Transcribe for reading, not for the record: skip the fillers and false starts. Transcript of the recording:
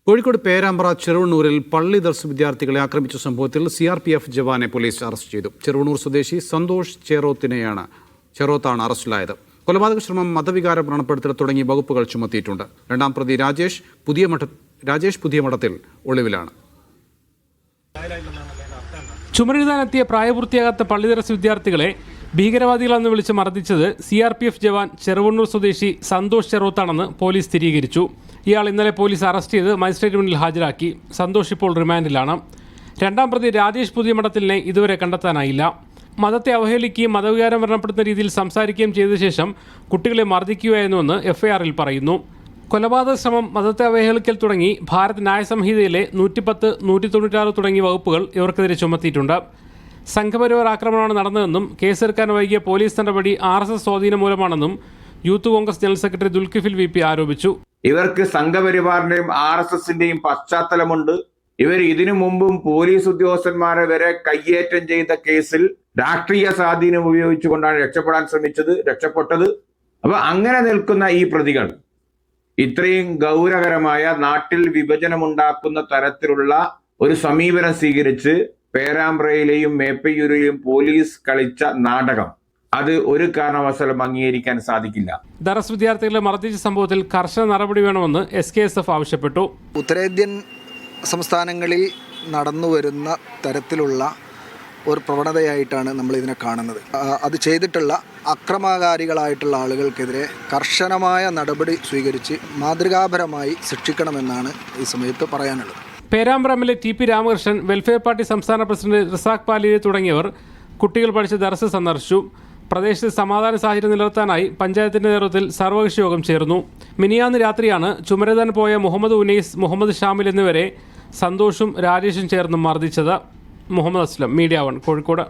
കോഴിക്കോട് പേരാമ്പ്ര ചെറുവണ്ണൂരിൽ പള്ളി ദർസ് വിദ്യാർത്ഥികളെ ആക്രമിച്ച സംഭവത്തിൽ CRPF ജവാനെ പോലീസ് അറസ്റ്റ് ചെയ്തു. ചെറുവണ്ണൂർ സ്വദേശി സന്തോഷ് ചെറോത്താണ് അറസ്റ്റിലായത്. കൊലപാതക ശ്രമം, മതവികാര വ്രണപ്പെടുത്തൽ തുടങ്ങിയ വകുപ്പുകൾ ചുമത്തിയിട്ടുണ്ട്. രണ്ടാം പ്രതി രാജേഷ് പുതിയ മഠത്തിൽ ഒളിവിലാണ്. ചുമരെഴുതാനെത്തിയ പ്രായപൂർത്തിയാകാത്ത പള്ളി ദർസ് വിദ്യാർത്ഥികളെ ഭീകരവാദികളെന്ന് വിളിച്ച് മർദ്ദിച്ചത് CRPF ജവാൻ ചെറുവണ്ണൂർ സ്വദേശി സന്തോഷ് ചെറോത്താണെന്ന് പോലീസ് സ്ഥിരീകരിച്ചു. ഇയാൾ ഇന്നലെ പോലീസ് അറസ്റ്റ് ചെയ്ത് മജിസ്ട്രേറ്റ് മുന്നിൽ ഹാജരാക്കി. സന്തോഷ് ഇപ്പോൾ റിമാൻഡിലാണ്. രണ്ടാം പ്രതി രാജേഷ് പുതിയ മഠത്തിലിനെ ഇതുവരെ കണ്ടെത്താനായില്ല. മതത്തെ അവഹേളിക്കുകയും മതവികാരം വ്രണപ്പെടുത്തുന്ന രീതിയിൽ സംസാരിക്കുകയും ചെയ്ത ശേഷം കുട്ടികളെ മർദ്ദിക്കുകയായിരുന്നുവെന്ന് FIR-ൽ പറയുന്നു. കൊലപാതക ശ്രമം, മതത്തെ അവഹേളിക്കൽ തുടങ്ങി ഭാരത് ന്യായ സംഹിതയിലെ 110, 196 തുടങ്ങിയ വകുപ്പുകൾ ഇവർക്കെതിരെ ചുമത്തിയിട്ടുണ്ട്. സംഘപരിവാർ ആക്രമണമാണ് നടന്നതെന്നും കേസെടുക്കാൻ വൈകിയ പോലീസ് നടപടി RSS സ്വാധീനം മൂലമാണെന്നും youth Congress general secretary Dulkifil VP ആരോപിച്ചു. ഇവർക്ക് സംഘപരിവാറിന്റെയും RSSന്റെയും പശ്ചാത്തലമുണ്ട്. ഇവർ ഇതിനു മുമ്പും പോലീസ് ഉദ്യോഗസ്ഥന്മാരെ വരെ കയ്യേറ്റം ചെയ്ത കേസിൽ രാഷ്ട്രീയ സ്വാധീനം ഉപയോഗിച്ചുകൊണ്ടാണ് രക്ഷപ്പെട്ടത്. അപ്പൊ അങ്ങനെ നിൽക്കുന്ന ഈ പ്രതികൾ ഇത്രയും ഗൗരവകരമായ, നാട്ടിൽ വിഭജനമുണ്ടാക്കുന്ന തരത്തിലുള്ള ഒരു സമീപനം സ്വീകരിച്ച് പേരാമ്പ്രയിലെയും മേപ്പയൂരിലെയും പോലീസ് കളിച്ച നാടകം അത് ഒരു കാരണവശാലും അംഗീകരിക്കാൻ സാധിക്കില്ല. ദർസ് വിദ്യാർത്ഥികളെ മർദ്ദിച്ച സംഭവത്തിൽ കർശന നടപടി വേണമെന്ന് SKSF ആവശ്യപ്പെട്ടു. ഉത്തരേന്ത്യൻ സംസ്ഥാനങ്ങളിൽ നടന്നു വരുന്ന തരത്തിലുള്ള ഒരു പ്രവണതയായിട്ടാണ് നമ്മൾ ഇതിനെ കാണുന്നത്. അത് ചെയ്തിട്ടുള്ള അക്രമകാരികളായിട്ടുള്ള ആളുകൾക്കെതിരെ കർശനമായ നടപടി സ്വീകരിച്ച് മാതൃകാപരമായി ശിക്ഷിക്കണമെന്നാണ് ഈ സമയത്ത് പറയാനുള്ളത്. Perambra MLA TP Ramakrishnan, welfare party സംസ്ഥാന പ്രസിഡന്റ് റിസാഖ് പാലിയെ തുടങ്ങിയവർ കുട്ടികൾ പഠിച്ച ദർസ് സന്ദർശിച്ചു. പ്രദേശത്ത് സമാധാന സാഹചര്യം നിലനിർത്താനായി പഞ്ചായത്തിന്റെ നേതൃത്വത്തിൽ സർവകക്ഷി യോഗം ചേർന്നു. മിനിയാന്ന് രാത്രിയാണ് ചുമരെഴുതാൻ പോയ മുഹമ്മദ് ഉനൈസ്, മുഹമ്മദ് ഷാമിൽ എന്നിവരെ സന്തോഷും രാജേഷും ചേർന്ന് മർദ്ദിച്ചത്. മുഹമ്മദ് അസ്ലം, മീഡിയ 1, കോഴിക്കോട്.